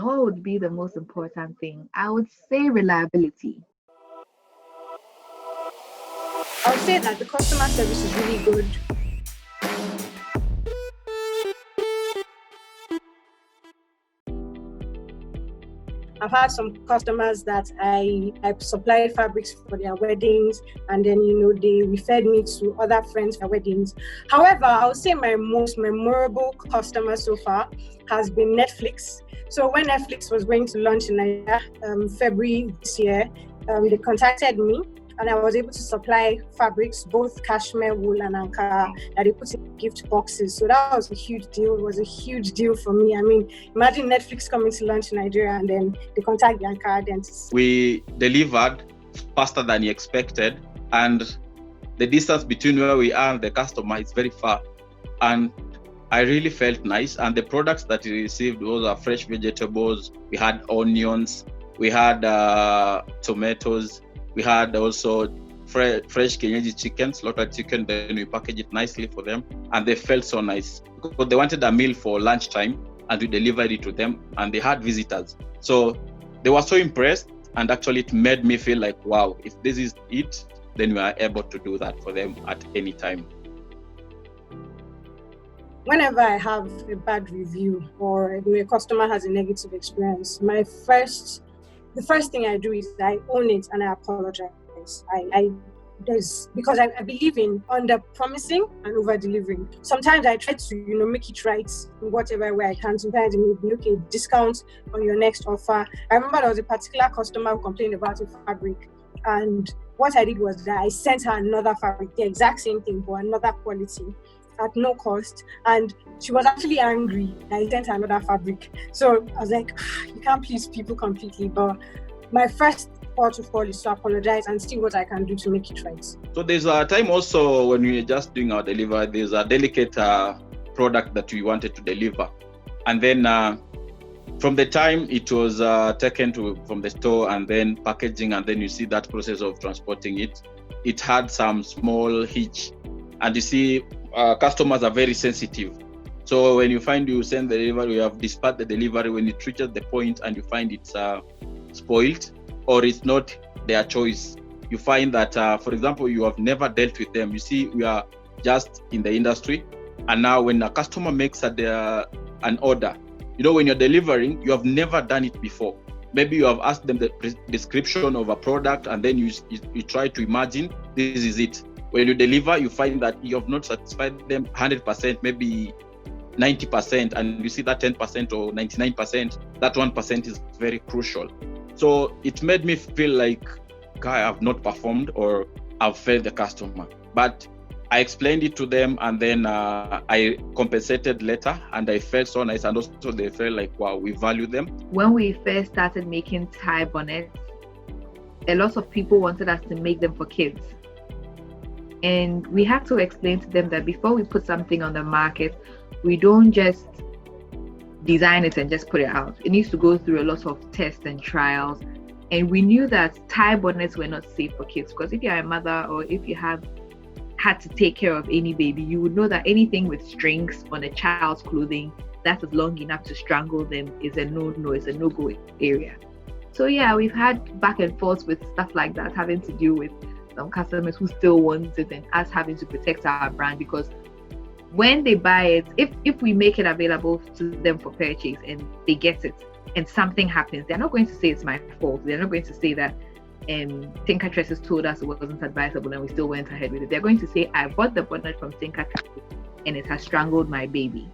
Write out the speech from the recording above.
What would be the most important thing? I would say reliability. I would say that the customer service is really good. I've had some customers that I supplied fabrics for their weddings, and then they referred me to other friends for weddings. However, I would say my most memorable customer so far has been Netflix. So when Netflix was going to launch in Nigeria, February this year, they contacted me, and I was able to supply fabrics, both cashmere, wool, and Ankara, that they put in gift boxes. So that was a huge deal. It was a huge deal for me. I mean, imagine Netflix coming to launch in Nigeria and then they contact the Ankara dentist. We delivered faster than you expected, and the distance between where we are and the customer is very far. And I really felt nice. And the products that we received was fresh vegetables. We had onions, we had tomatoes, we had also fresh Kenyaji chicken, slaughtered chicken. Then we packaged it nicely for them, and they felt so nice because they wanted a meal for lunchtime, and we delivered it to them, and they had visitors. So they were so impressed, and actually it made me feel like, wow, if this is it, then we are able to do that for them at any time. Whenever I have a bad review or a customer has a negative experience, the first thing I do is I own it and I apologize. Because I believe in under promising and over delivering. Sometimes I try to make it right in whatever way I can. Sometimes it may be okay, discount on your next offer. I remember there was a particular customer who complained about a fabric, and what I did was that I sent her another fabric, the exact same thing but another quality at no cost, and she was actually angry that I sent her another fabric. So I was like, you can't please people completely, but my first port of call is to apologize and see what I can do to make it right. So there's a time also when we're just doing our delivery, there's a delicate product that we wanted to deliver, and then from the time it was taken from the store and then packaging, and then you see that process of transporting it had some small hitch, and you see customers are very sensitive. So when you find you send the delivery, you have dispatched the delivery, when it reaches the point and you find it's spoiled or it's not their choice, you find that, for example, you have never dealt with them. You see, we are just in the industry, and now when a customer makes an order, when you're delivering, you have never done it before. Maybe you have asked them the description of a product, and then you try to imagine this is it. When you deliver, you find that you have not satisfied them 100%, maybe 90%, and you see that 10% or 99%, that 1% is very crucial. So it made me feel like I have not performed or I've failed the customer. But I explained it to them, and then I compensated later, and I felt so nice, and also they felt like, wow, we value them. When we first started making tie bonnets, a lot of people wanted us to make them for kids. And we had to explain to them that before we put something on the market, we don't just design it and just put it out. It needs to go through a lot of tests and trials. And we knew that tie bonnets were not safe for kids, because if you're a mother or if you have had to take care of any baby, you would know that anything with strings on a child's clothing that is long enough to strangle them is a no-no, is a no-go area. So yeah, we've had back and forth with stuff like that, having to deal with some customers who still want it and us having to protect our brand, because when they buy it, if we make it available to them for purchase and they get it and something happens, they're not going to say it's my fault. They're not going to say that Tinkertresses told us it wasn't advisable and we still went ahead with it. They're going to say, I bought the bonnet from Tinkertresses and it has strangled my baby.